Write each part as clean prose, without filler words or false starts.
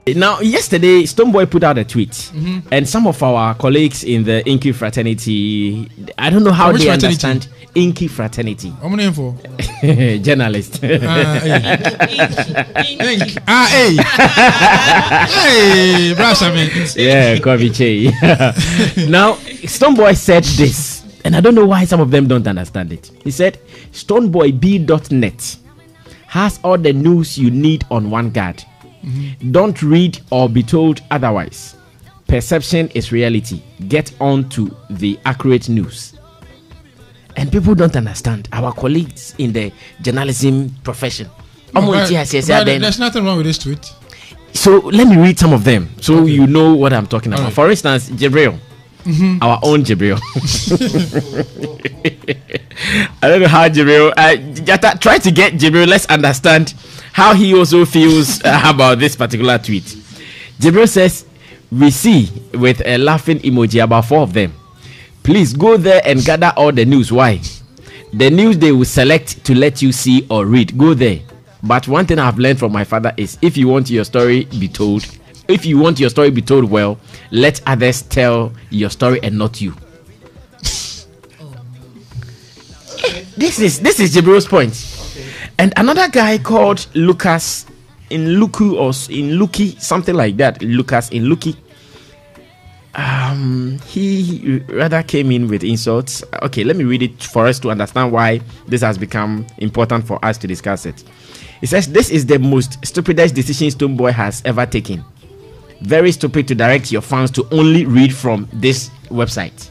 Now, yesterday, Stonebwoy put out a tweet, and some of our colleagues in the Inky fraternity, I don't know how they understand Inky fraternity. What my name for? Journalist. Hey, yeah, Koviche. Now, Stonebwoy said this, and I don't know why some of them don't understand it. He said, StonebwoyB.net has all the news you need on one guard. Don't read or be told otherwise. Perception is reality. Get on to the accurate news. And people don't understand. Our colleagues in the journalism profession. There's nothing wrong with this tweet. So let me read some of them so you know what I'm talking about. Right. For instance, Jibril. Our own Jibril. I don't know how Jibril. Try to get Jibril. Let's understand how he also feels about this particular tweet. Jibril says, "We see," with a laughing emoji, about 4 of them. Please go there and gather all the news. Why? The news they will select to let you see or read. Go there. But one thing I've learned from my father is, if you want your story be told, well, let others tell your story and not you. This is Jibril's point. Okay. And another guy called Lucas in Luki, something like that. Lucas in Luki. He rather came in with insults. Okay, let me read it for us to understand why this has become important for us to discuss it. It says, "This is the most stupidest decision Stonebwoy has ever taken. Very stupid to direct your fans to only read from this website.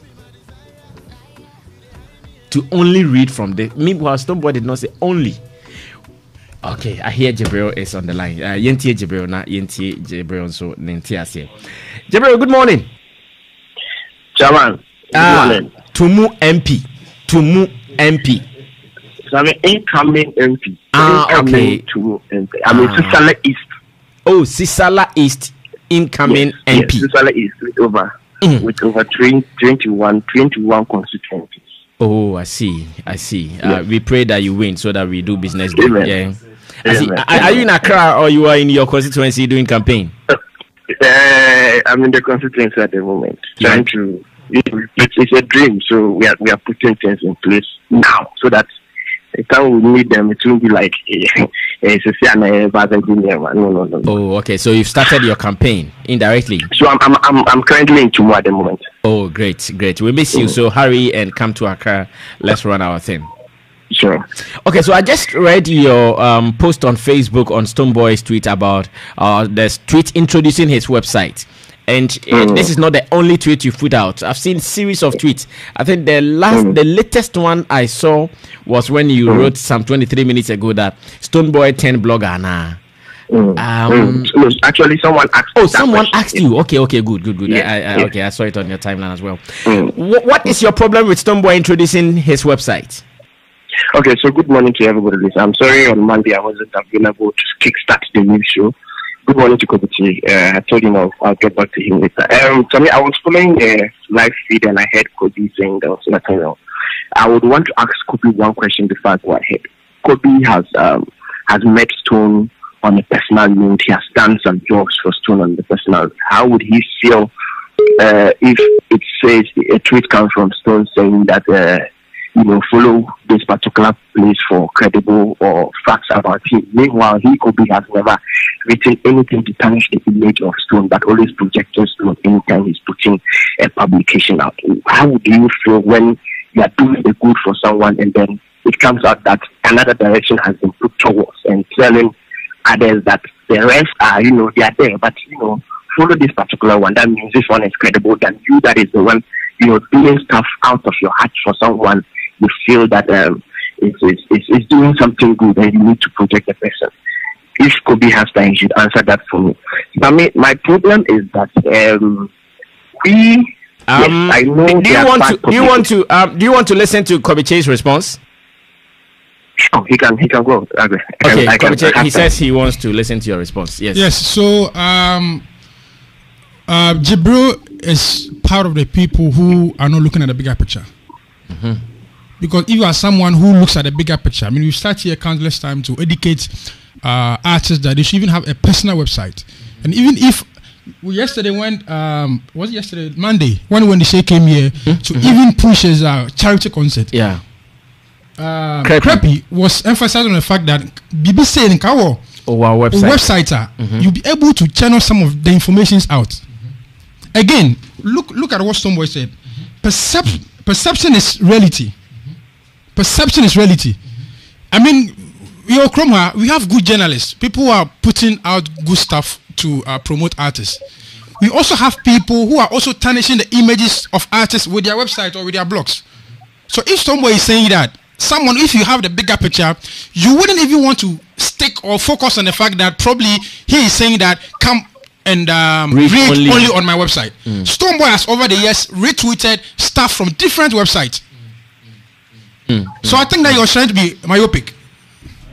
To only read from the." Meanwhile, Stonebwoy did not say only. Okay, I hear Jibril is on the line. Yentie Jibril, not Yentie Jibril. So Nentiase. Jibril, good morning. Chairman. Good morning. Tumu MP. So I'm an incoming MP. Okay. Tumu MP. I'm in Sisala East. Oh, Sisala East. Incoming MP. Yes, Sisala East with over 21 constituencies. Oh, I see. Yes. We pray that you win so that we do business there. Amen. Yeah. Are you in Accra or you are in your constituency doing campaign? I'm in the constituency at the moment. Trying to. It's a dream, so we are putting things in place now so that the time we need them, it won't be like no. Oh, okay. So you've started your campaign indirectly. So I'm currently in Tumu at the moment. Oh, great. We miss you. So hurry and come to Accra. Let's run our thing. Sure. Okay, so I just read your post on Facebook on Stonebwoy's tweet about the tweet introducing his website. And this is not the only tweet you put out. I've seen series of tweets. I think the latest one I saw was when you wrote some 23 minutes ago that Stonebwoy 10 blogger now. Actually, someone asked. Oh, someone asked you. Okay, good. Yeah, okay, I saw it on your timeline as well. What is your problem with Stonebwoy introducing his website? Okay, so good morning to everybody. I'm sorry on Monday I wasn't available to kickstart the new show. Good morning to Kobichi. I told him I'll get back to him later. To me, I was following a live feed and I heard Kobe saying there was nothing wrong. I would want to ask Kobe one question before I go ahead. Kobe has met Stone on a personal note. He has done some jokes for Stone on the personal. How would he feel if it says a tweet comes from Stone saying that follow this particular place for credible or facts about him? Meanwhile, Kobe has never written anything to tarnish the image of Stone, but always projected Stone anytime he's putting a publication out. How would you feel when you are doing the good for someone and then it comes out that another direction has been put towards, and telling others that the rest are, they are there, but follow this particular one. That means this one is credible than you. That is the one, doing stuff out of your heart for someone. You feel that it's doing something good and you need to project the person. If Kobe has time, he should answer that for me. But my problem is that I know. Do you want to listen to Kobiche's response? Oh, he can go. Okay, Kobiche, he says he wants to listen to your response. Yes. So Jibril is part of the people who are not looking at the bigger picture. Because if you are someone who looks at the bigger picture, we start here countless times to educate artists that they should even have a personal website. And even if yesterday went, was it yesterday? Monday, when the Sheikh came here to even push his charity concert. Yeah. Creepy was emphasizing on the fact that BBC in Kawo our website. You'll be able to channel some of the informations out. Again, look at what Stonebwoy said. Perception is reality. Perception is reality. I mean, we have good journalists. People who are putting out good stuff to promote artists. We also have people who are also tarnishing the images of artists with their website or with their blogs. So if Stonebwoy is saying that, if you have the bigger picture, you wouldn't even want to stick or focus on the fact that probably he is saying that come and read only on my website. Stonebwoy has over the years retweeted stuff from different websites. So I think that you're trying to be myopic.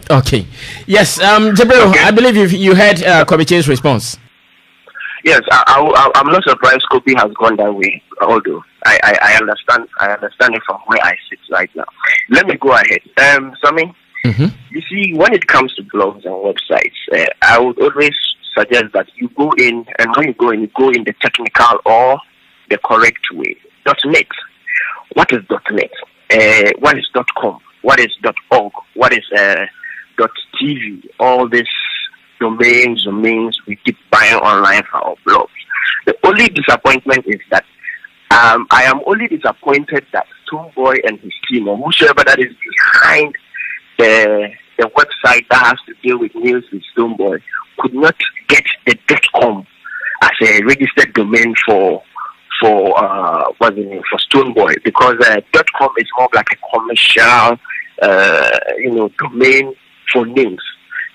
Okay. Yes, Jibril, okay. I believe you heard Kobiche's response. Yes, I'm not surprised Kobe has gone that way, although I understand it from where I sit right now. Let me go ahead. Sammy, you see, when it comes to blogs and websites, I would always suggest that you go in, and when you go in the technical or the correct way. .net. What is .net? What is .com? What is .org? What is .tv? All these domains we keep buying online for our blogs. The only disappointment is that I am only disappointed that Stonebwoy and his team, or whoever that is behind the website that has to deal with news with Stonebwoy, could not get the .com as a registered domain for Stonebwoy, because .com is more like a commercial domain for names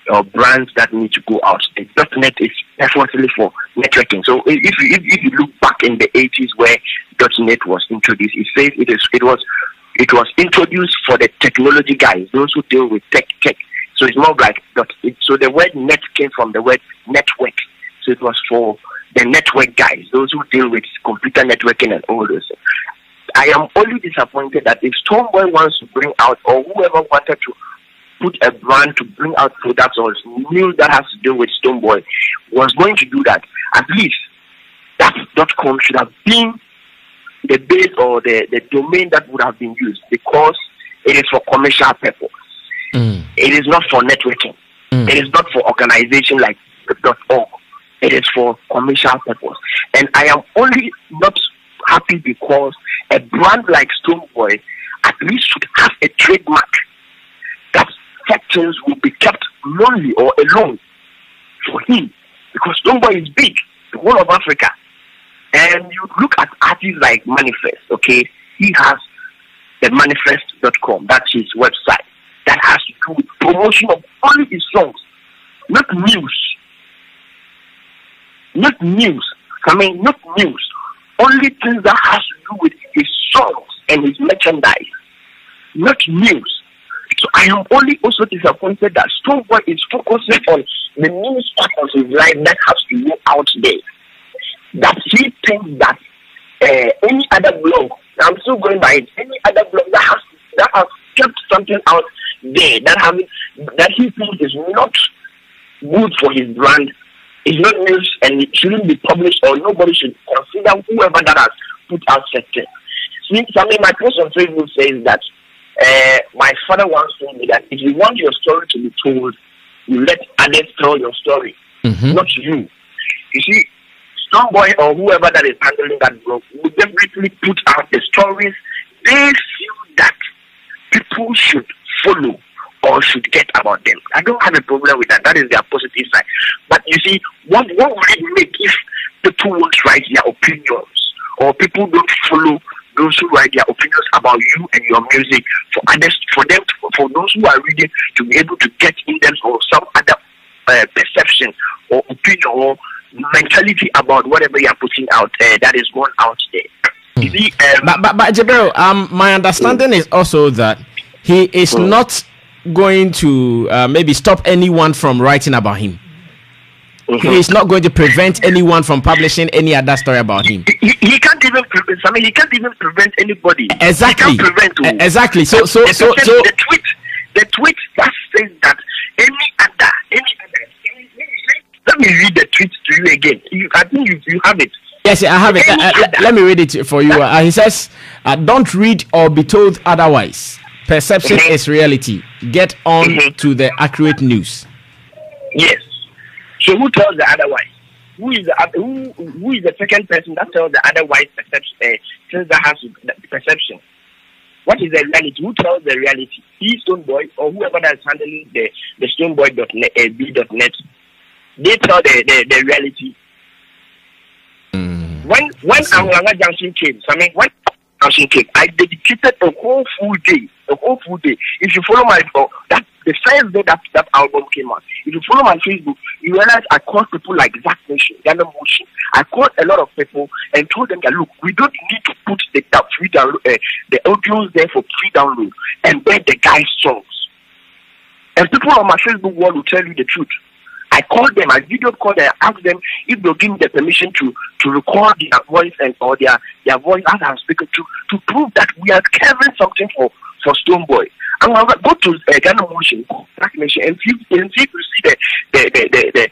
or brands that need to go out. The .net is definitely for networking. So if you look back in the 80s where .net was introduced, it says it was introduced for the technology guys, those who deal with tech. So it's more like so the word net came from the word network. So it was for the network guys, those who deal with computer networking and all those. I am only disappointed that if Stonebwoy wants to bring out, or whoever wanted to put a brand to bring out products or news that has to do with Stonebwoy, was going to do that, at least that .com should have been the base or the domain that would have been used, because it is for commercial purpose. It is not for networking. It is not for organization like .org. It is for commercial purpose. And I am only not happy because a brand like Stonebwoy at least should have a trademark that sections will be kept lonely or alone for him, because Stonebwoy is big, the whole of Africa. And you look at artists like Manifest, okay? He has the manifest.com, that's his website, that has to do with promotion of only his songs, not news. Not news. Not news. Only things that has to do with his songs and his merchandise, not news. So I am only also disappointed that Stonebwoy is focusing on the news part of his life that has to go out there. That he thinks that any other blog, I'm still going by it, any other blog that has kept something out there that he thinks is not good for his brand, is not news and it shouldn't be published, or nobody should consider whoever that has put out something. See, my post on Facebook says that my father once told me that if you want your story to be told, you let others tell your story, not you. You see, Stonebwoy or whoever that is handling that blog will definitely put out the stories they feel that people should follow or should get about them. I don't have a problem with that. That is their positive side. But you see, what would it make if people won't write their opinions, or people don't follow those who write their opinions about you and your music, for others, for those who are reading to be able to get in them or some other perception or opinion or mentality about whatever you are putting out that is going out there. You see, but Jibril, my understanding is also that he is not going to maybe stop anyone from writing about him. He is not going to prevent anyone from publishing any other story about him. He can't even prevent. I mean, he can't even prevent anybody. Exactly. He can't prevent. Exactly. So the tweet that says that any other. Let me read the tweet to you again. I think you have it. Yes, I have it. Let me read it for you. He says, don't read or be told otherwise. Perception is reality. Get on to the accurate news. Yes. So who tells the otherwise? Who is the second person that tells the otherwise perception? Since that has perception. What is the reality? Who tells the reality? He, Stonebwoy, or whoever that's handling the Stonebwoy.net, B.net. They tell the reality. When Anganga Junction came, when Junction came, I dedicated a whole full day. If you follow my the first day that album came out, if you follow my Facebook, you realize I called people like Zack Nation, Ghana Motion. I called a lot of people and told them that look, we don't need to put the free download, the audios there for free download, and then the guy's songs. And people on my Facebook wall will tell you the truth. I called them, I video called them, asked them if they'll give me the permission to record their voice or their voice as I'm speaking to prove that we are carrying something for Stonebwoy. And we'll go to Ghana Motion, and see if you see the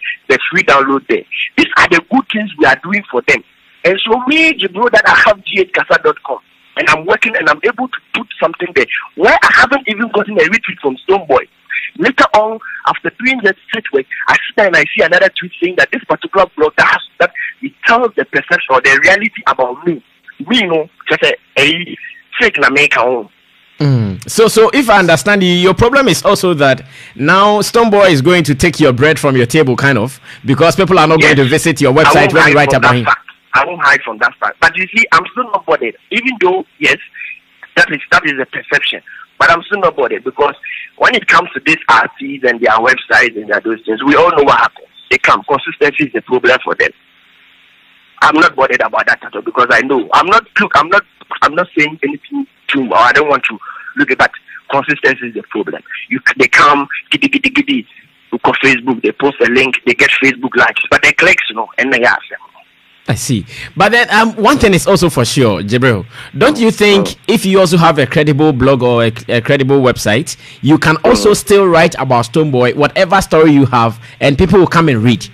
free download there. These are the good things we are doing for them. And so me, Jibro, that I have g8casa.com, and I'm working and I'm able to put something there where I haven't even gotten a retweet from Stonebwoy. Later on, after doing that set work, I sit there and I see another tweet saying that this particular blog that it tells the perception or the reality about me. Me, you know, just a fake na make own. So if I understand you, your problem is also that now Stonebwoy is going to take your bread from your table, kind of, because people are not going to visit your website when you write about him. I won't hide from that fact. But you see, I'm still not bothered. Even though, yes, that is a perception. But I'm still not bothered because when it comes to these artists and their websites and those things, we all know what happens. They come. Consistency is a problem for them. I'm not bothered about that at all because I know. I'm not saying anything too, or I don't want to look at that. Consistency is the problem. They come, giddy, look on Facebook, they post a link, they get Facebook likes, but they clicks, and they ask them. I see. But then one thing is also for sure, Jibril. Don't you think if you also have a credible blog or a credible website, you can also still write about Stonebwoy, whatever story you have, and people will come and read?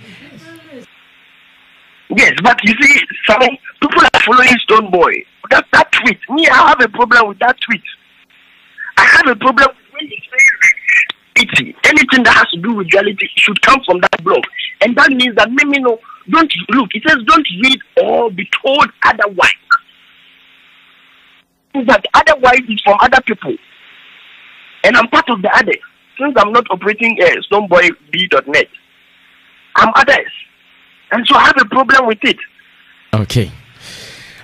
Yes, but you see, some people are following Stonebwoy. That tweet, me, I have a problem with that tweet. I have a problem when you say anything that has to do with reality should come from that blog. And that means that don't look. It says don't read or be told otherwise. That otherwise is from other people, and I'm part of the others. Since I'm not operating Stonebwoy.net, I'm others, and so I have a problem with it. Okay.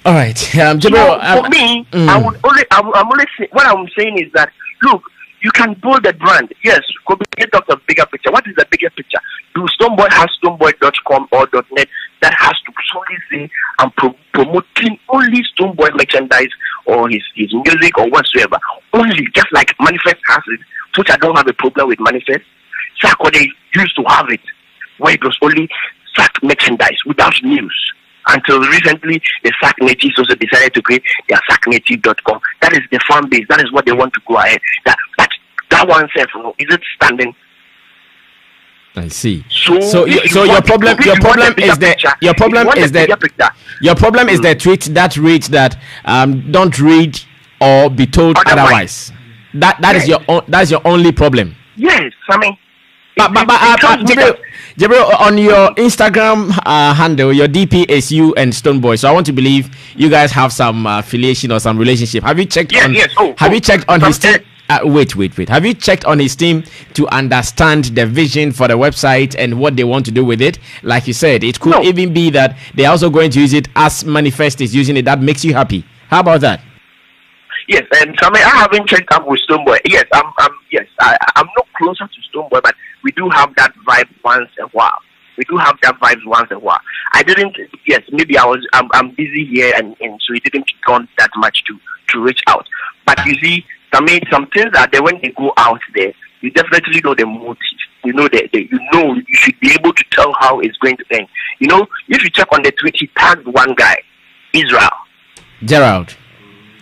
All right. Jibril, for me, I'm only saying, what I'm saying is that look. You can build a brand. Yes, get out of bigger picture. What is the bigger picture? Do Stonebwoy has Stonebwoy.com or .net that has to solely say I'm promoting only Stonebwoy merchandise or his music or whatsoever. Only, just like Manifest has it, which I don't have a problem with Manifest. Sarkodie used to have it, where it was only Sack merchandise without news. Until recently, the Sack Natives also decided to create their SackNative.com. That is the fan base. That is what they want to go ahead. That one self, is it standing? I see. So your problem is the tweet that reads that don't read or be told otherwise. That's your only problem. Yes, I mean. Jibril, on your Instagram handle, your DP is you and Stonebwoy. So I want to believe you guys have some affiliation or some relationship. Have you checked on? Yes. Have you checked on his team? Wait. Have you checked on his team to understand the vision for the website and what they want to do with it? Like you said, it could even be that they're also going to use it as Manifest is using it. That makes you happy. How about that? Yes, and I haven't checked up with Stonebwoy. Yes, I'm not closer to Stonebwoy, but we do have that vibe once in a while. I didn't. Yes, maybe I'm busy here, and so it didn't count that much to reach out. But you see, some things are there when they go out there. You definitely know the motive. You know you should be able to tell how it's going to end. If you check on the tweet, he tagged one guy, Israel. Gerald.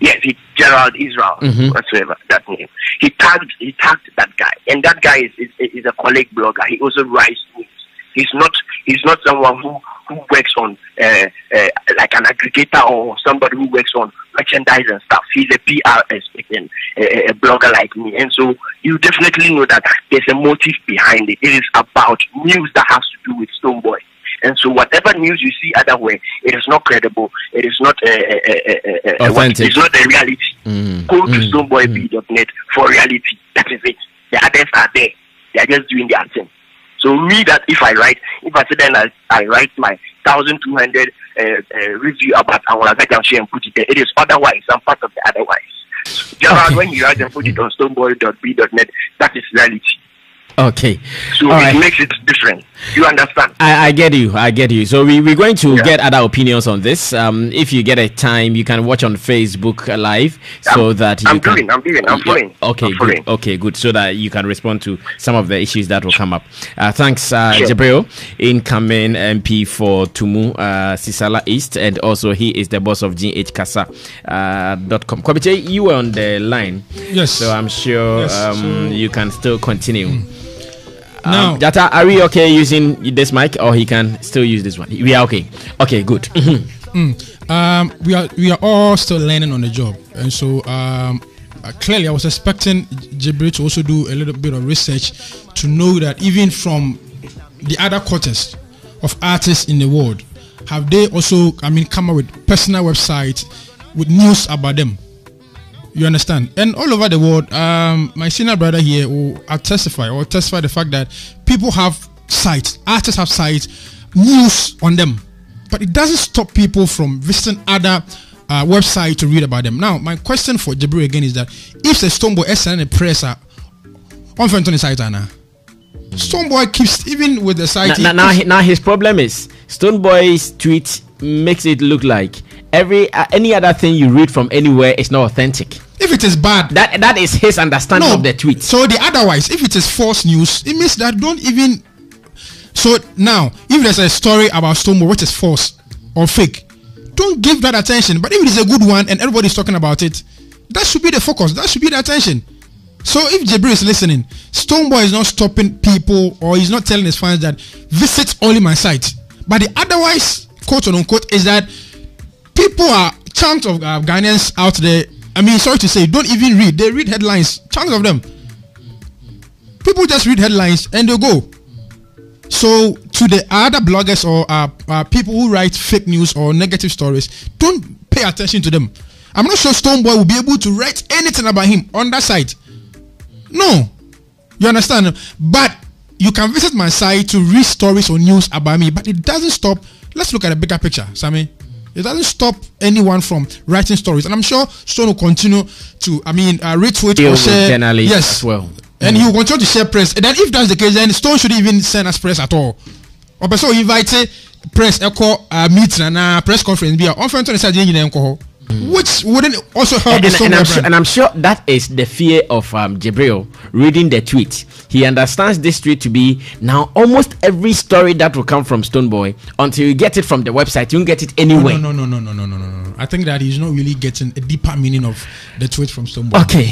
Yes, Gerald Israel, whatsoever that name. He tagged that guy, and that guy is a colleague blogger. He also writes news. He's not He's not someone who works on like an aggregator or somebody who works on merchandise and stuff. He's a PR expert and a blogger like me. And so you definitely know that there's a motive behind it. It is about news that has to do with Stonebwoy. And so whatever news you see otherwise, it is not credible. It is not authentic. It's not the reality. Go to stonebwoyb.net for reality. That is it. The others are there. They are just doing their thing. So me, that if I sit there and I write my 1,200 review about Anwar and put it there, it is otherwise. I'm part of the otherwise. Gerald, when you write and put it on stonebwoy.b.net, that is reality. Okay. So it makes it different. You understand? I get you. So we're going to get other opinions on this. If you get a time, you can watch on Facebook Live so that you I'm following. Okay, good. So that you can respond to some of the issues that will come up. Thanks, Jibril, incoming MP for Tumu, Sisala East, and also he is the boss of GHKasa.com. Kwabite, you were on the line. Yes. So I'm sure you can still continue. Now, Jata, are we okay using this mic, or he can still use this one? We are okay. Okay, good. We are all still learning on the job, and so clearly I was expecting Jibril to also do a little bit of research to know that even from the other quarters of artists in the world, have they also come up with personal websites with news about them? You understand? And all over the world, my senior brother here will testify the fact that people have sites, artists have sites, news on them. But it doesn't stop people from visiting other websites to read about them. Now, my question for Jibril again is that if the Stonebwoy SN and press on Fenton site now, Stonebwoy keeps, even with the site. Now his problem is Stonebwoy's tweet makes it look like any other thing you read from anywhere is not authentic. If it is bad, that is his understanding of the tweet. So the otherwise, if it is false news, it means that don't even. So now, if there's a story about Stonebwoy which is false or fake, don't give that attention. But if it is a good one and everybody's talking about it, that should be the focus. That should be the attention. So if Jibril is listening, Stonebwoy is not stopping people, or he's not telling his fans that visit only my site. But the otherwise, quote unquote, is that people are chunks of Ghanaians out there. Sorry to say, don't even read. They read headlines, chunks of them. People just read headlines and they go. So to the other bloggers or people who write fake news or negative stories, don't pay attention to them. I'm not sure Stonebwoy will be able to write anything about him on that site. No. You understand? But you can visit my site to read stories or news about me, but it doesn't stop. Let's look at the bigger picture, Sammy. It doesn't stop anyone from writing stories, and I'm sure Stone will continue to, retweet or share. Yes, as well, and he will continue to share press. And then, if that's the case, then Stone should even send us press at all. Or so invite press meeting and press conference. Be on front of which wouldn't also help the Stone. And I'm sure that is the fear of Jibril reading the tweet. He understands this tweet to be now almost every story that will come from Stonebwoy, until you get it from the website, you won't get it anyway. No. I think that he's not really getting a deeper meaning of the tweet from Stonebwoy. Okay,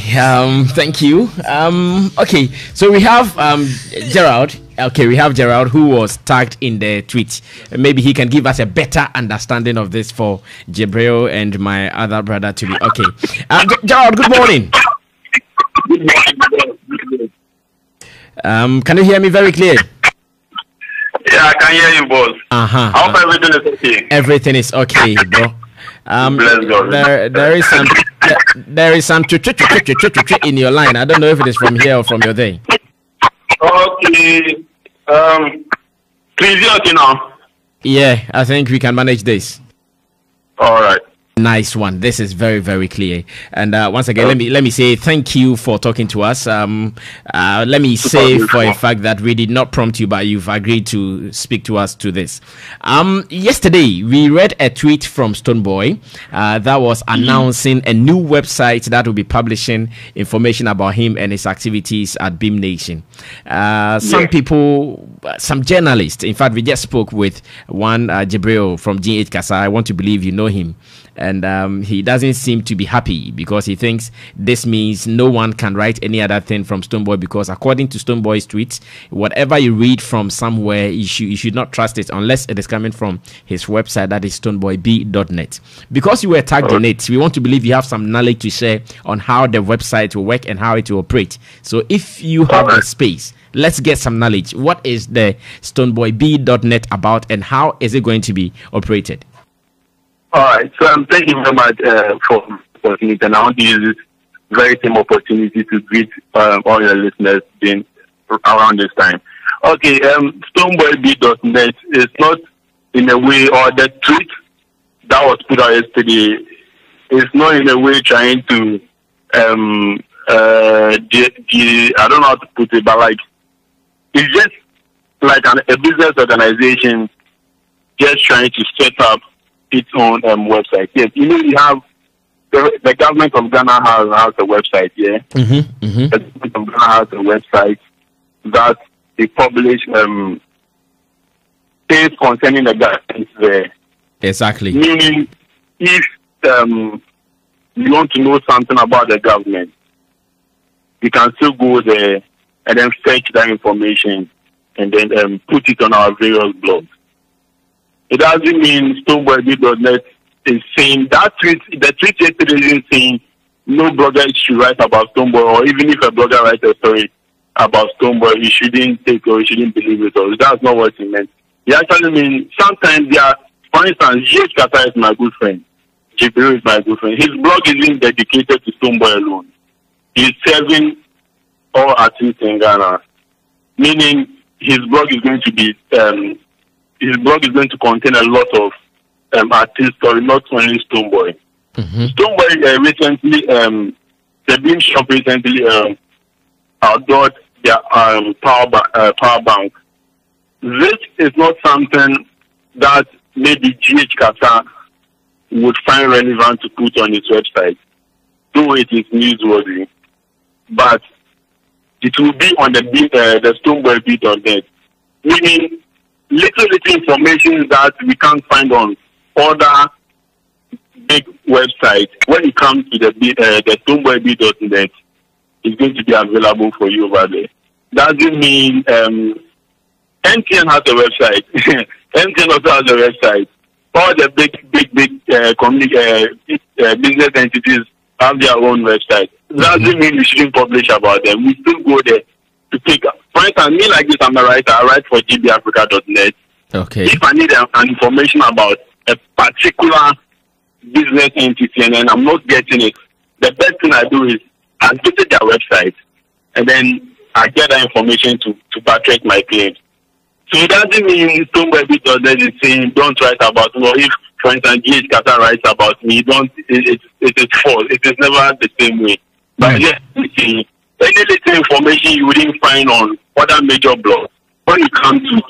thank you. Okay, so we have Gerald. Okay, we have Gerald, who was tagged in the tweet. Maybe he can give us a better understanding of this for Jibril and my other brother to be okay. Gerald, good morning. Can you hear me very clear? Yeah, I can hear you, boss. I hope everything is okay. Everything is okay, bro. There is some in your line. I don't know if it is from here or from your day. Okay. Please, okay now. Yeah, I think we can manage this. All right. Nice one. This is very, very clear. And once again, let me say thank you for talking to us. Let me say for a fact that we did not prompt you, but you've agreed to speak to us to this. Yesterday, we read a tweet from Stonebwoy that was announcing a new website that will be publishing information about him and his activities at BHIM Nation. Some people, some journalists, in fact, we just spoke with one Jibril from GHKasa. I want to believe you know him. and he doesn't seem to be happy because he thinks this means no one can write any other thing from Stonebwoy, because according to Stonebwoy's tweets, whatever you read from somewhere, you should not trust it unless it is coming from his website, that is stonebwoyb.net. Because you were tagged on it, we want to believe you have some knowledge to share on how the website will work and how it will operate. So if you have the space, let's get some knowledge. What is the stonebwoyb.net about, and how is it going to be operated? All right. So thank you very much for the opportunity, and I want to use this very same opportunity to greet all your listeners being around this time. Okay. Stonebwoyb.net is not in a way, or the tweet that was put out yesterday is not in a way trying to I don't know how to put it, but like, it's just like a business organization just trying to set up its own website. Yes, you know, you have the government of Ghana has a website. Yeah, the government of Ghana has a website that they publish things concerning the government there. Exactly. Meaning, if you want to know something about the government, you can still go there and then fetch that information and then put it on our various blogs. It doesn't mean stonebwoyb.net is saying that the tweet yesterday isn't saying no blogger should write about Stonebwoy, or even if a blogger writes a story about Stonebwoy, you shouldn't take or you shouldn't believe it. Or that's not what it meant. It actually means sometimes they are, for instance, J.H. Kata is my good friend. Jibril is my good friend. His blog isn't dedicated to Stonebwoy alone. He's serving all artists in Ghana, meaning his blog is going to be contain a lot of artist story, not only Stonebwoy. Stonebwoy recently, the BHIM shop recently outdoored their power bank. This is not something that maybe G.H. Kata would find relevant to put on his website, though it is newsworthy, but it will be on the stonebwoyb.net, meaning little information that we can't find on other big websites. When it comes to the stonebwoyb.net, it's going to be available for you over there. Doesn't mean MTN has a website. MTN also has a website. All the big business entities have their own website. Doesn't mean we shouldn't publish about them. We still go there to pick up. For instance, me like this, I'm a writer. I write for gbafrica.net. Okay. If I need an information about a particular business entity and then I'm not getting it, the best thing I do is I visit their website and then I get that information to backtrack my claims. So it doesn't mean stonebwoyb.net is saying don't write about me, or if, for instance, G.H. Kata writes about me, it is false. It is never the same way. But yes, any little information you wouldn't find on other major blogs, when you come to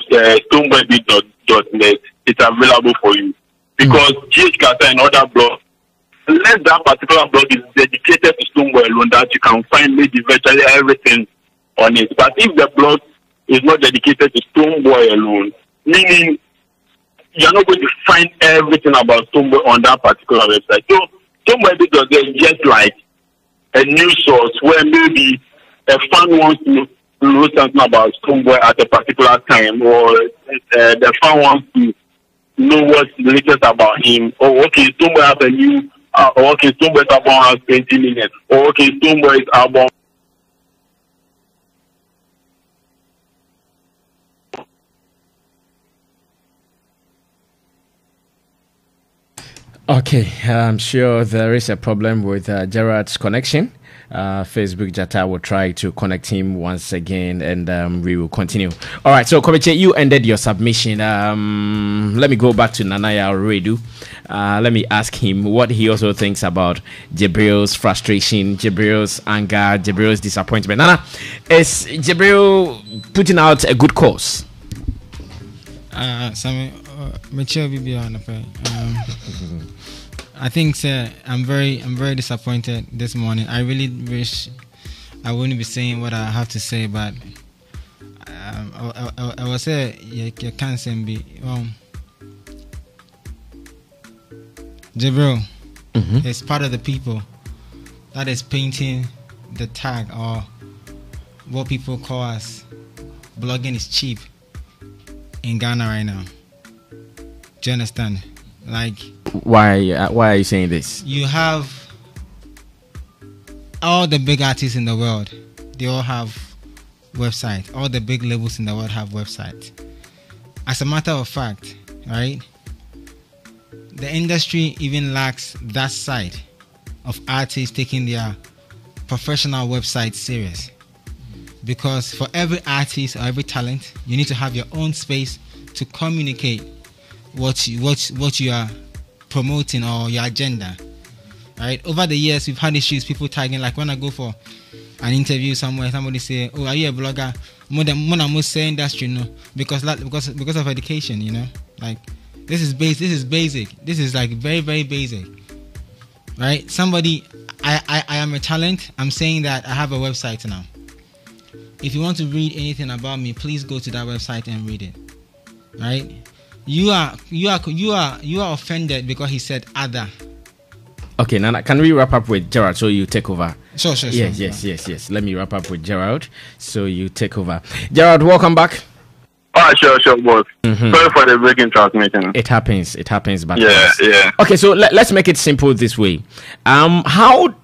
stonebwoyb.net, it's available for you. Because G.H. Kata and other blogs, unless that particular blog is dedicated to Stonebwoy alone, that you can find maybe virtually everything on it. But if the blog is not dedicated to Stonebwoy alone, meaning you're not going to find everything about Stonebwoy on that particular website. So stonebwoyb.net is just like a news source where maybe a fan wants to know something about Stonebwoy at a particular time, or the fan wants to know what's the latest about him. Or okay, Stonebwoy has a new, or okay, Stonebwoy's album has 20 minutes, or okay, Stonebwoy's album. Okay, I'm sure there is a problem with Gerard's connection. Facebook Jata will try to connect him once again, and we will continue. All right, so Kobeche, you ended your submission. Let me go back to Nanaya Redu. Let me ask him what he also thinks about Jibril's frustration, Jibril's anger, Jibril's disappointment. Nana, is Jibril putting out a good cause? I think, sir, I'm very disappointed this morning. I really wish I wouldn't be saying what I have to say, but I will say you can't say be Jibril. It's part of the people that is painting the tag, or what people call as blogging is cheap in Ghana right now. Do you understand? Like, why are you saying this? You have all the big artists in the world. They all have websites. All the big labels in the world have websites. As a matter of fact, right, the industry even lacks that side of artists taking their professional website serious. Because for every artist or every talent, you need to have your own space to communicate what you are promoting or your agenda. Right? Over the years, we've had issues, people tagging, like when I go for an interview somewhere, somebody say, "Oh, are you a blogger?" More than most say industry, no, because of education, you know. Like, this is basic. This is like very, very basic. Right? Somebody, I am a talent. I'm saying that I have a website now. If you want to read anything about me, please go to that website and read it. Right? You are offended because he said other. Okay, Nana, can we wrap up with Gerald so you take over? Sure. Yes. Let me wrap up with Gerald so you take over. Gerald, welcome back. Sure, boss. Sorry for the breaking transmission. It happens, but yeah. Okay, so let's make it simple this way. How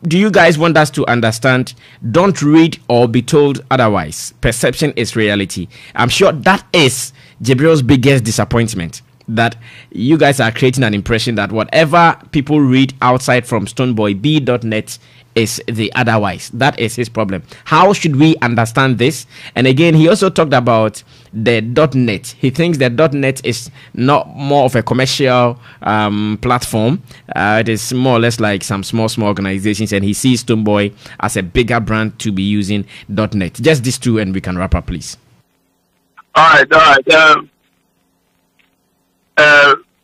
do you guys want us to understand don't read or be told otherwise? Perception is reality. I'm sure that is Jibril's biggest disappointment, that you guys are creating an impression that whatever people read outside from Stonebwoy B.net is the otherwise. That is his problem. How should we understand this? And again, he also talked about the .net. He thinks that .net is not more of a commercial platform. It is more or less like some small organizations, and he sees Stonebwoy as a bigger brand to be using .net. Just these two, and we can wrap up, please. All right.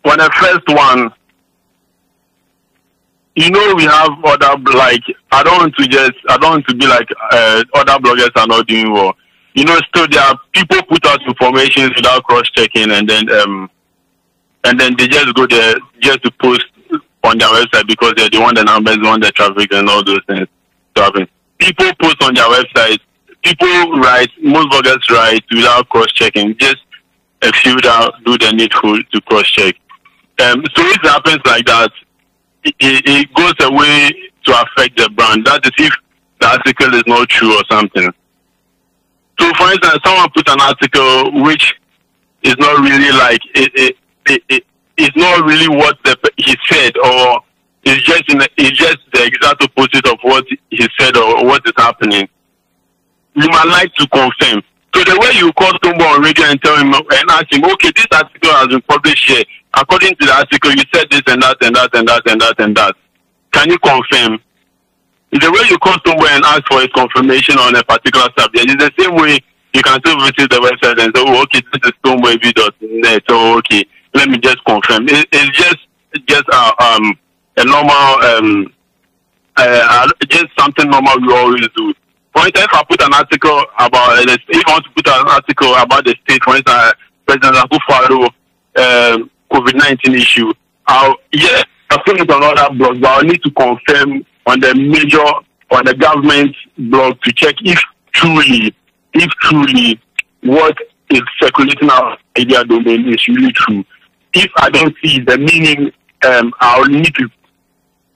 For the first one, you know, we have other, like, I don't want to be like other bloggers are not doing well. You know, still there are people put out information without cross-checking, and then they just go there just to post on their website because they want the numbers, want the traffic, and all those things to happen. People post on their website. People write, most bloggers write without cross-checking. Just a few that do the needful to cross-check. So if it happens like that, it goes away to affect the brand. That is if the article is not true or something. So, for instance, someone put an article which is not really like it's not really what he said, or it's just the exact opposite of what he said or what is happening. You might like to confirm. So the way you call Stonebwoy on radio and tell him and ask him, okay, this article has been published here. According to the article, you said this and that and that and that and that and that. Can you confirm? The way you call Stonebwoy and ask for his confirmation on a particular subject is the same way you can still visit the website and say, oh, okay, this is Stonebwoy.net. So, okay, let me just confirm. It's just a normal, just something normal we always do. For instance, if I put an article about, if I want to put an article about the state, for instance, President Akufo-Addo COVID-19 issue, I'll put it on other blogs, but I'll need to confirm on the government blog to check if truly what is circulating our media domain is really true. If I don't see the meaning, I'll need to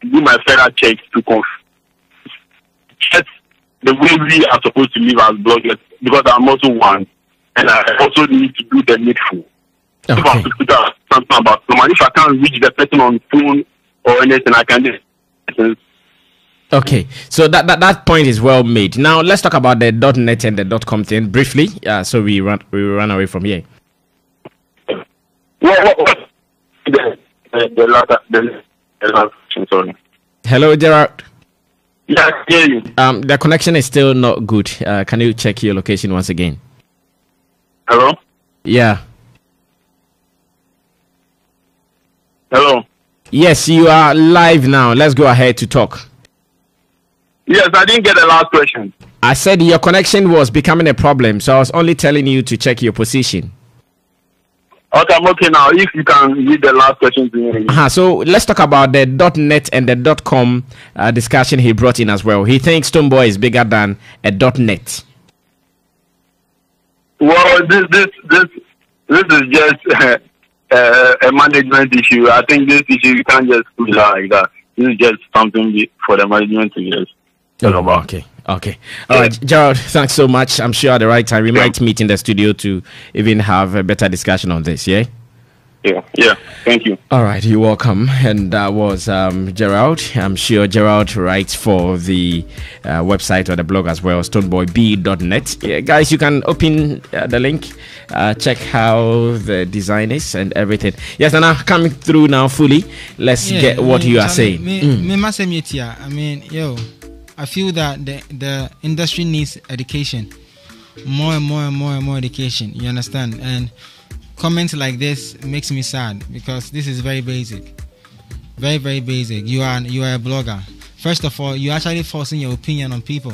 do my further checks to confirm the way we are supposed to live as bloggers, because I'm also one, and I also need to do the needful. Okay. If I have to put out something about someone, if I can't reach the person on phone or anything, I can just. Okay, so that point is well made. Now let's talk about the .net and the .com thing briefly. So we run away from here. What the last question, sorry. Hello, Gerard. Yeah, I hear you. The connection is still not good. Can you check your location once again? Hello? Yeah. Hello? Yes, you are live now. Let's go ahead to talk. Yes, I didn't get the last question. I said your connection was becoming a problem, so I was only telling you to check your position. Okay, I'm okay now. If you can read the last question to me. So let's talk about the .net and the .com discussion he brought in as well. He thinks Stonebwoy is bigger than a .net. Well, this is just a management issue. I think this issue you can't just put it like that. This is just something for the management to just talk about. Okay. All right, Gerald, thanks so much. I'm sure at the right time we might meet in the studio to even have a better discussion on this, yeah? Yeah. Thank you. All right, you're welcome. And that was Gerald. I'm sure Gerald writes for the website or the blog as well, stoneboyb.net. Yeah, guys, you can open the link, check how the design is and everything. Yes, and I'm coming through now fully. Let's get what you are saying. I feel that the industry needs education, more and more education. You understand? And comments like this makes me sad because this is very basic, very basic. You are a blogger. First of all, you're actually forcing your opinion on people.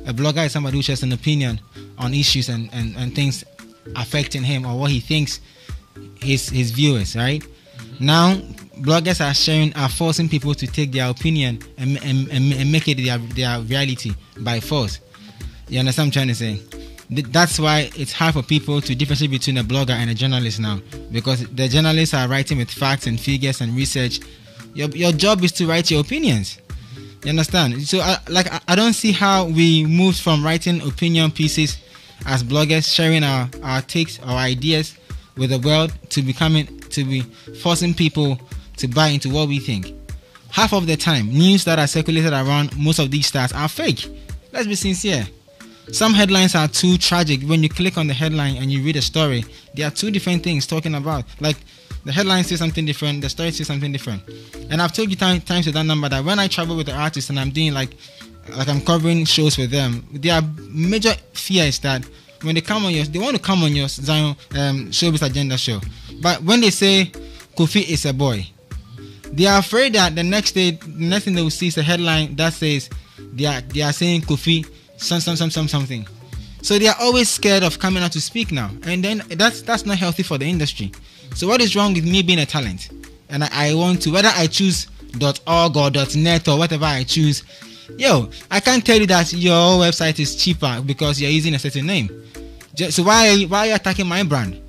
A blogger is somebody who shares an opinion on issues and things affecting him or what he thinks his viewers. Right now, bloggers are forcing people to take their opinion and make it their reality by force. You understand what I'm trying to say? That's why it's hard for people to differentiate between a blogger and a journalist now, because the journalists are writing with facts and figures and research. Your job is to write your opinions. You understand? So I don't see how we moved from writing opinion pieces as bloggers, sharing our takes, our ideas with the world, to be forcing people to buy into what we think. Half of the time, news that are circulated around most of these stars are fake. Let's be sincere. Some headlines are too tragic. When you click on the headline and you read a story, there are two different things talking about. Like, the headline says something different, the story says something different. And I've told you times with that number that when I travel with the artists and I'm doing like I'm covering shows with them, their major fear is that when they come on they want to come on your Zion Showbiz Agenda show, but when they say Kofi is a boy, they are afraid that the next thing they will see is a headline that says they are saying Kofi something. So they are always scared of coming out to speak now, and then that's not healthy for the industry. So what is wrong with me being a talent? And I want to, whether I choose .org or .net or whatever I choose, I can't tell you that your website is cheaper because you're using a certain name. So why are you attacking my brand?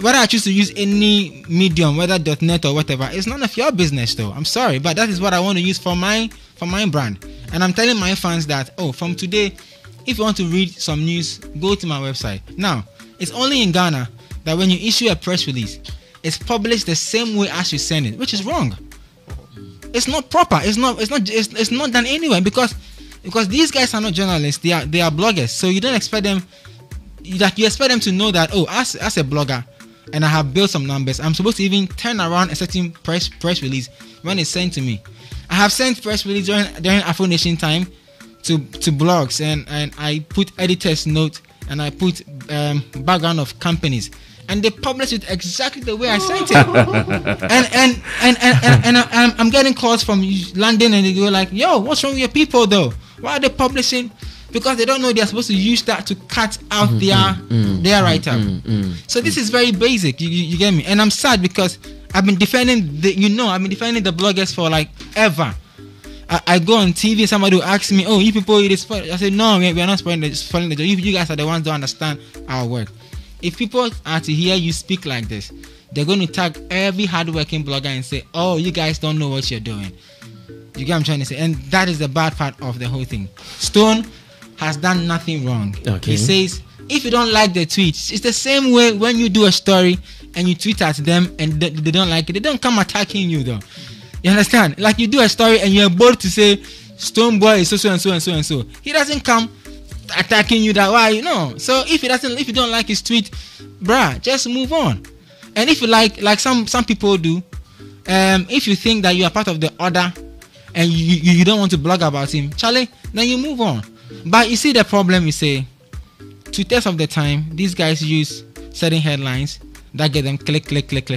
Whether I choose to use any medium, whether .net or whatever, it's none of your business though. I'm sorry, but that is what I want to use for my brand. And I'm telling my fans that, from today, if you want to read some news, go to my website. Now, it's only in Ghana that when you issue a press release, it's published the same way as you send it, which is wrong. It's not proper. It's not done anywhere because these guys are not journalists. They are bloggers. So you don't expect them. You expect them to know that as a blogger, and I have built some numbers, I'm supposed to even turn around a certain press release when it's sent to me. I have sent press release during Afro Nation time to blogs, and I put editor's note and I put background of companies, and they publish it exactly the way I sent it. and I'm getting calls from London, and they go like, "Yo, what's wrong with your people though? Why are they publishing?" Because they don't know they're supposed to use that to cut out their write-up. So this is very basic. You get me? And I'm sad because I've been defending the bloggers for like ever. I go on TV and somebody will ask me, you people, it is spoiled. I say, no, we are not spoiling the job. You guys are the ones who don't understand our work. If people are to hear you speak like this, they're going to tag every hardworking blogger and say, you guys don't know what you're doing. You get what I'm trying to say? And that is the bad part of the whole thing. Stone has done nothing wrong. Okay. He says, if you don't like the tweets, it's the same way when you do a story and you tweet at them and they don't like it, they don't come attacking you though. You understand? Like you do a story and you're bold to say Stonebwoy is so and so and so and so. He doesn't come attacking you that way, So if you don't like his tweet, bruh, just move on. And if you like some people do, if you think that you are part of the order and you don't want to blog about him, Charlie, then you move on. But you see the problem is, 2/3 of the time, these guys use certain headlines that get them click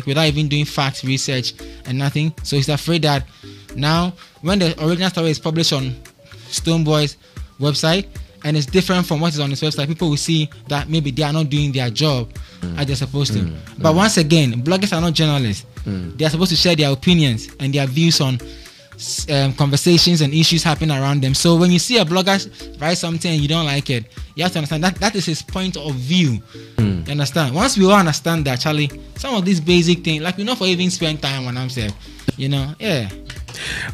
without even doing facts, research, and nothing. So he's afraid that now, when the original story is published on Stonebwoy's website and it's different from what is on his website, people will see that maybe they are not doing their job as they're supposed to. But once again, bloggers are not journalists. They are supposed to share their opinions and their views on conversations and issues happening around them. So when you see a blogger write something and you don't like it, you have to understand that that is his point of view. You understand? Once we all understand that, Charlie, some of these basic things, like we know for even spend time when I'm saying, you know, yeah.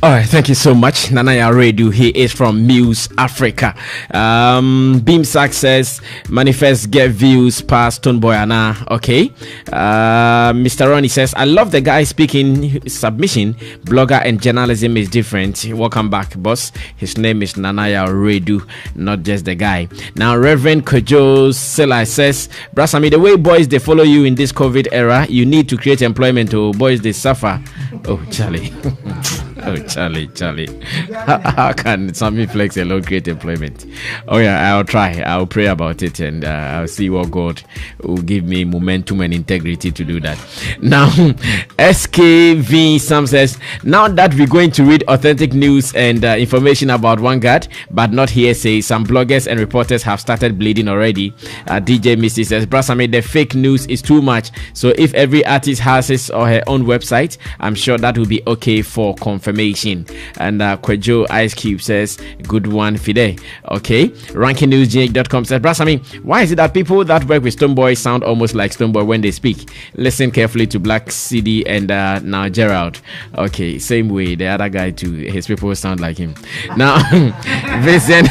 All right, thank you so much, Nanaya Redu. He is from Muse Africa. Beam Sack says, manifest get views past Stonebwoy Anna. Okay. Mr. Ronnie says, I love the guy speaking submission. Blogger and journalism is different. Welcome back, boss. His name is Nanaya Redu, not just the guy. Now, Reverend Kojo Sela says, Brasami, the way boys they follow you in this COVID era, you need to create employment. Oh, boys they suffer. Oh, Charlie. Oh, Charlie. How can Sammy Flex alone create employment? Oh, yeah, I'll try. I'll pray about it, and I'll see what God will give me momentum and integrity to do that. Now, SKV Sam says, now that we're going to read authentic news and information about Vanguard, but not hearsay, some bloggers and reporters have started bleeding already. DJ Misty says, Brasami, the fake news is too much. So if every artist has his or her own website, I'm sure that will be okay for confirmation. And Kwejo Ice Cube says, good one, Fide. Okay. RankingNewsGH.com says, Brasami, why is it that people that work with Stonebwoy sound almost like Stonebwoy when they speak? Listen carefully to Black CD and now Gerald. Okay, same way the other guy too. His people sound like him. Now, Vincent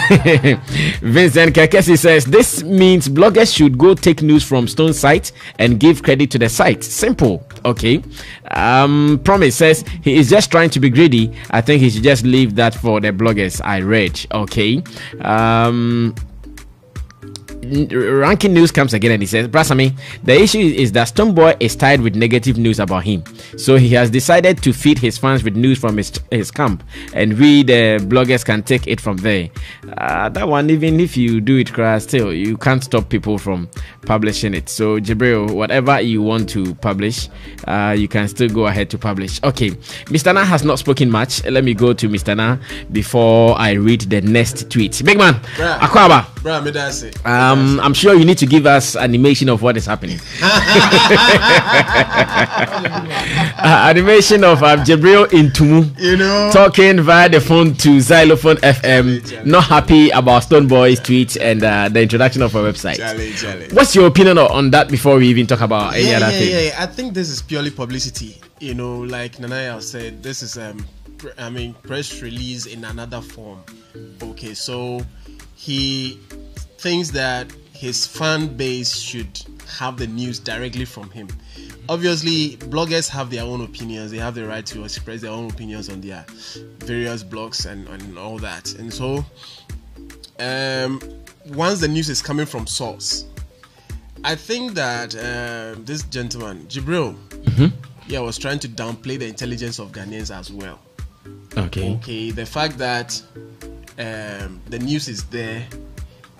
Kekesi says, this means bloggers should go take news from Stone's site and give credit to the site. Simple. Okay. Promise says he is just trying to be greedy. I think he should just leave that for the bloggers. I read. Okay. Ranking News comes again and he says, Brasami, the issue is that Stonebwoy is tired with negative news about him, so he has decided to feed his fans with news from his camp, and we the bloggers can take it from there. That one, even if you do it, still you can't stop people from publishing it. So Jibril, whatever you want to publish, you can still go ahead to publish. Okay, Mr. Na has not spoken much. Let me go to Mr. Na before I read the next tweet. Big man, Akwaba. I'm sure you need to give us animation of what is happening. Animation of Jibril Intumu, you know, talking via the phone to Xylophone FM, not happy about Stonebwoy's tweet and the introduction of our website. What's your opinion on that before we even talk about any other thing? Yeah, I think this is purely publicity. You know, like Nanaya said, this is press release in another form. Okay, so he thinks that his fan base should have the news directly from him. Obviously, bloggers have their own opinions. They have the right to express their own opinions on their various blogs and all that. And so, once the news is coming from source, I think that this gentleman, Jibril, was trying to downplay the intelligence of Ghanaians as well. Okay, the fact that the news is there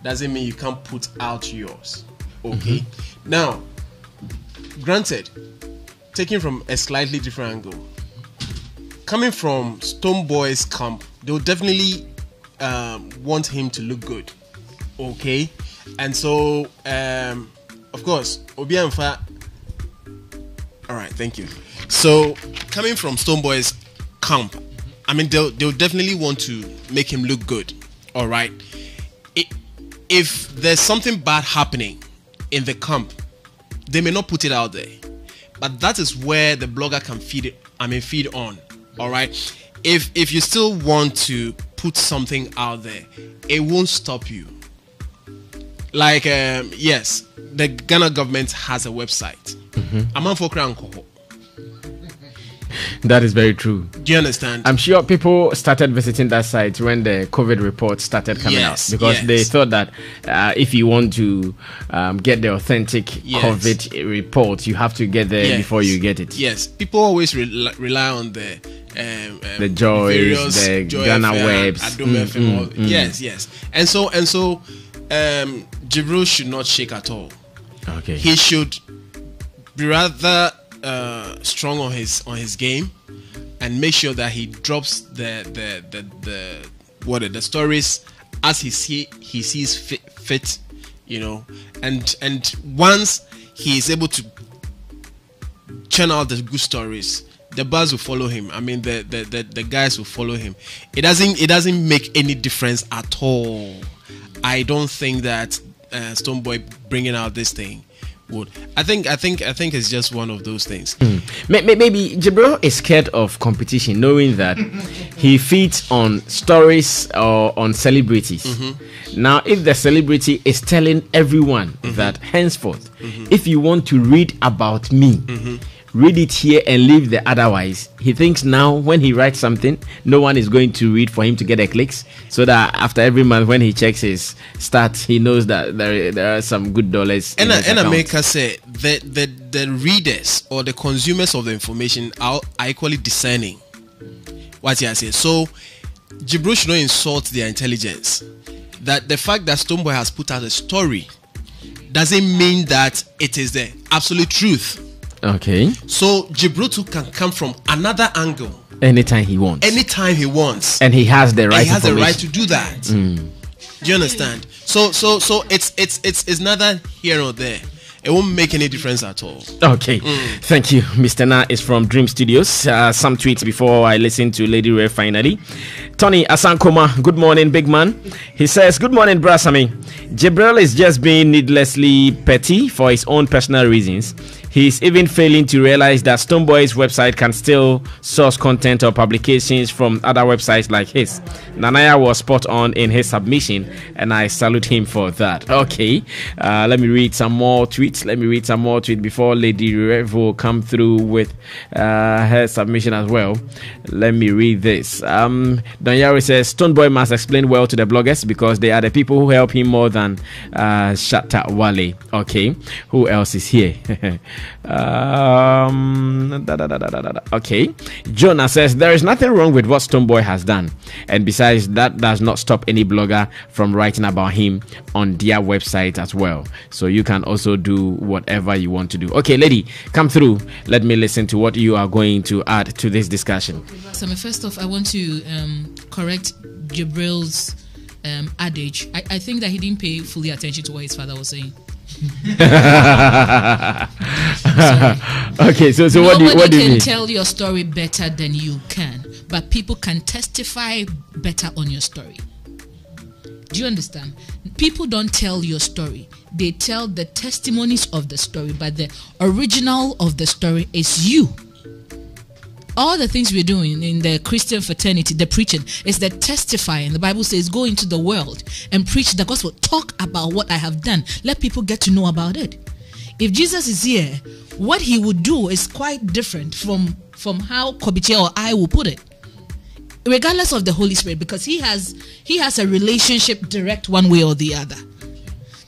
doesn't mean you can't put out yours. Okay. Now, granted, taking from a slightly different angle, coming from Stonebwoy's camp, they'll definitely want him to look good. Okay. And so, of course, Obianfa. All right, thank you. So, coming from Stonebwoy's camp, I mean, they'll definitely want to make him look good. All right. If there's something bad happening in the camp, they may not put it out there, but that is where the blogger can feed on. All right. If you still want to put something out there, it won't stop you. Like yes, the Ghana government has a website. That is very true. Do you understand? I'm sure people started visiting that site when the COVID report started coming out, because they thought that if you want to get the authentic COVID report, you have to get there before you get it. Yes, people always rely on the Joys, the Ghana Webs. Yes. And so Jibril should not shake at all. Okay. He should be rather strong on his game and make sure that he drops the stories as he sees fit, you know, and once he is able to churn out the good stories, the buzz will follow him. I mean, the guys will follow him. It doesn't make any difference at all. I don't think that Stonebwoy bringing out this thing would. I think it's just one of those things. Maybe Jibril is scared of competition, knowing that he feeds on stories or on celebrities. Now, if the celebrity is telling everyone that henceforth, if you want to read about me, read it here and leave the otherwise, he thinks now when he writes something, no one is going to read for him to get the clicks, so that after every month when he checks his stats, he knows that there are some good dollars. And America say the readers or the consumers of the information are equally discerning. What he has said. So Jibril should not insult their intelligence. That the fact that Stonebwoy has put out a story doesn't mean that it is the absolute truth. Okay. So Jibril too can come from another angle anytime he wants. And he has the right. He has the right to do that. Do you understand? So it's neither here or there. It won't make any difference at all. Okay. Thank you. Mr. Na is from Dream Studios. Some tweets before I listen to Lady Ray finally. Tony Asankoma, good morning, big man. He says, good morning, Brasami. Jibril is just being needlessly petty for his own personal reasons. He's even failing to realize that Stonebwoy's website can still source content or publications from other websites like his. Nanaya was spot on in his submission, and I salute him for that. Okay, let me read some more tweets. Before Lady Revo come through with her submission as well. Let me read this. Donyari says, Stonebwoy must explain well to the bloggers because they are the people who help him more than Shatta Wale. Okay, who else is here? Okay, Jonah says there is nothing wrong with what Stonebwoy has done, and besides that does not stop any blogger from writing about him on their website as well. So you can also do whatever you want to do. Okay, lady, come through. Let me listen to what you are going to add to this discussion. So first off, I want to correct Jibril's adage. I think that he didn't pay fully attention to what his father was saying. Okay, so what do you mean? Nobody can tell your story better than you can, but people can testify better on your story. Do you understand? People don't tell your story. They tell the testimonies of the story, but the original of the story is you. All the things we're doing in the Christian fraternity, the preaching, is the testifying. The Bible says, go into the world and preach the gospel. Talk about what I have done. Let people get to know about it. If Jesus is here, what he would do is quite different from how Kobiche or I will put it. Regardless of the Holy Spirit, because he has a relationship direct one way or the other.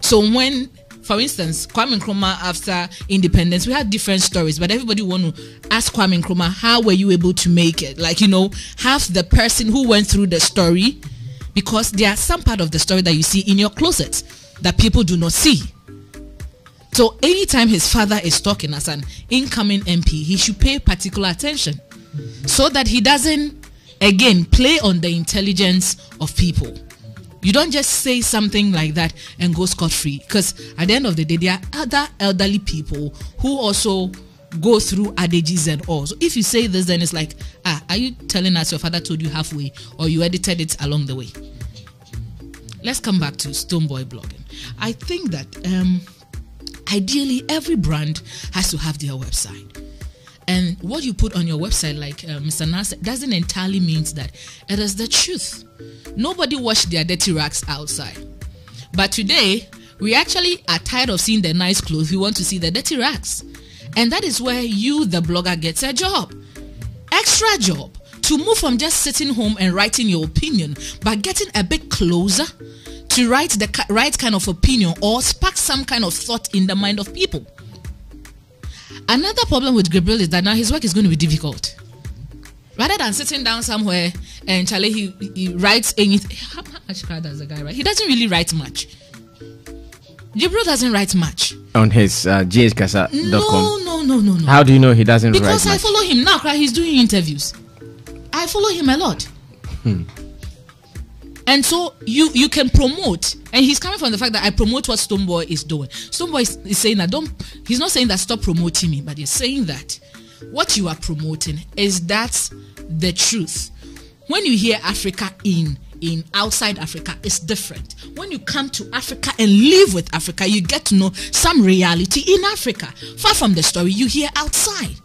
So when, for instance, Kwame Nkrumah after independence, we had different stories, but everybody want to ask Kwame Nkrumah, how were you able to make it? Like, you know, have the person who went through the story, because there are some part of the story that you see in your closet that people do not see. So anytime his father is talking as an incoming MP, he should pay particular attention so that he doesn't, again, play on the intelligence of people. You don't just say something like that and go scot-free, because at the end of the day, there are other elderly people who also go through adages and all. So if you say this, then it's like, are you telling us your father told you halfway, or you edited it along the way? Let's come back to Stonebwoy blogging. I think that ideally every brand has to have their website. And what you put on your website, like Mr. Nas, doesn't entirely mean that it is the truth. Nobody washed their dirty rags outside. But today, we actually are tired of seeing the nice clothes. We want to see the dirty rags. And that is where you, the blogger, gets a job. Extra job. To move from just sitting home and writing your opinion, but getting a bit closer to write the right kind of opinion or spark some kind of thought in the mind of people. Another problem with Gabriel is that now his work is going to be difficult. Rather than sitting down somewhere and Charlie, he writes anything. How much card does the guy write? He doesn't really write much. Gabriel doesn't write much. On his ghkasa.com? No. How do you know he doesn't write much? Because I follow him now, he's doing interviews. I follow him a lot. And so you can promote, and he's coming from the fact that I promote what Stonebwoy is doing. Stonebwoy is saying that he's not saying that stop promoting me, but he's saying that what you are promoting is that the truth. When you hear Africa in outside Africa, it's different. When you come to Africa and live with Africa, you get to know some reality in Africa, far from the story you hear outside.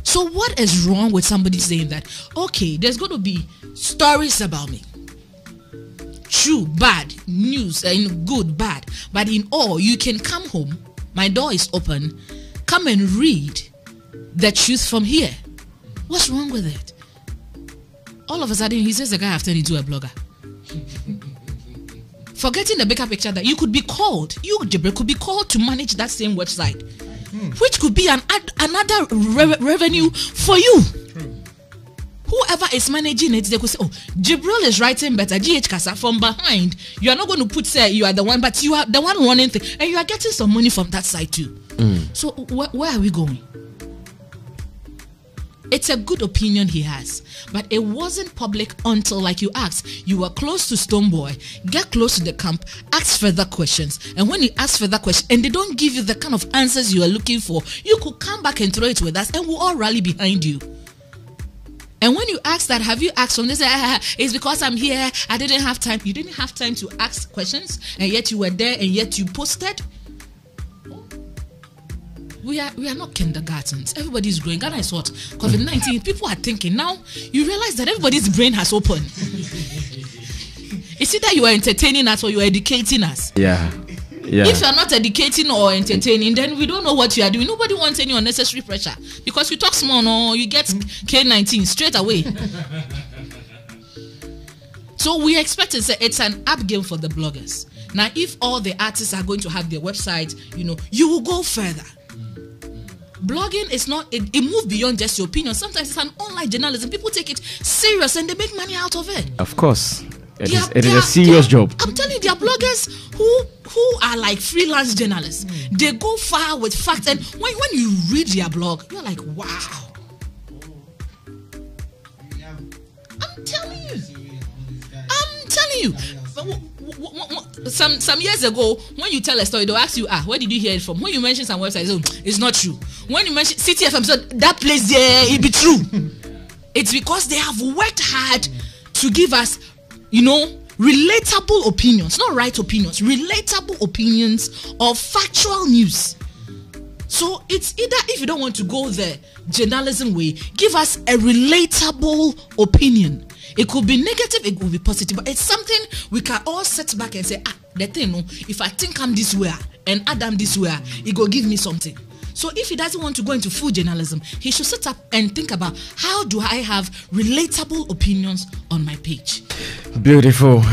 So what is wrong with somebody saying that, okay, there's going to be stories about me, true, bad, news, and good, bad, but in all, you can come home, my door is open, come and read the truth from here. What's wrong with it? All of a sudden, he says the guy have turned into a blogger. Forgetting the bigger picture that you could be called, you, Jibril, could be called to manage that same website, which could be another revenue for you. Whoever is managing it, they could say, oh, Jibril is writing better, GH Kasa, from behind. You are not going to put, say, you are the one, but you are the one running thing, and you are getting some money from that side too. So where are we going? It's a good opinion he has, but it wasn't public until, like you asked, you were close to Stonebwoy, get close to the camp, ask further questions. And when you ask further questions and they don't give you the kind of answers you are looking for, you could come back and throw it with us and we'll all rally behind you. And when you ask that, have you asked them? They say, it's because I'm here, I didn't have time. You didn't have time to ask questions, and yet you were there, and yet you posted. We are not kindergartens. Everybody's growing. Ghana is what? COVID-19. People are thinking. Now, you realize that everybody's brain has opened. It's either you are entertaining us or you are educating us. Yeah. If you are not educating or entertaining, then we don't know what you are doing. Nobody wants any unnecessary pressure. Because you talk small, no, you get K19 straight away. So we expect to say it's an up game for the bloggers. Now, if all the artists are going to have their website, you will go further. Blogging is not, it moves beyond just your opinion. Sometimes it's an online journalism. People take it serious and they make money out of it. Of course. It is a serious job. I'm telling you, there are bloggers who are like freelance journalists. They go far with facts, and when you read their blog, you're like, wow. I'm telling you. Some years ago, when you tell a story, they'll ask you, where did you hear it from? When you mention some websites, it's not true. When you mention CTFM, so that place there, it be true. It's because they have worked hard to give us, relatable opinions, not right opinions, relatable opinions of factual news. So it's either, if you don't want to go the journalism way, give us a relatable opinion. It could be negative, it could be positive, but it's something we can all sit back and say, the thing, if I think I'm this way and Adam this way, it will give me something. So if he doesn't want to go into full journalism, he should sit up and think about, how do I have relatable opinions on my page? Beautiful.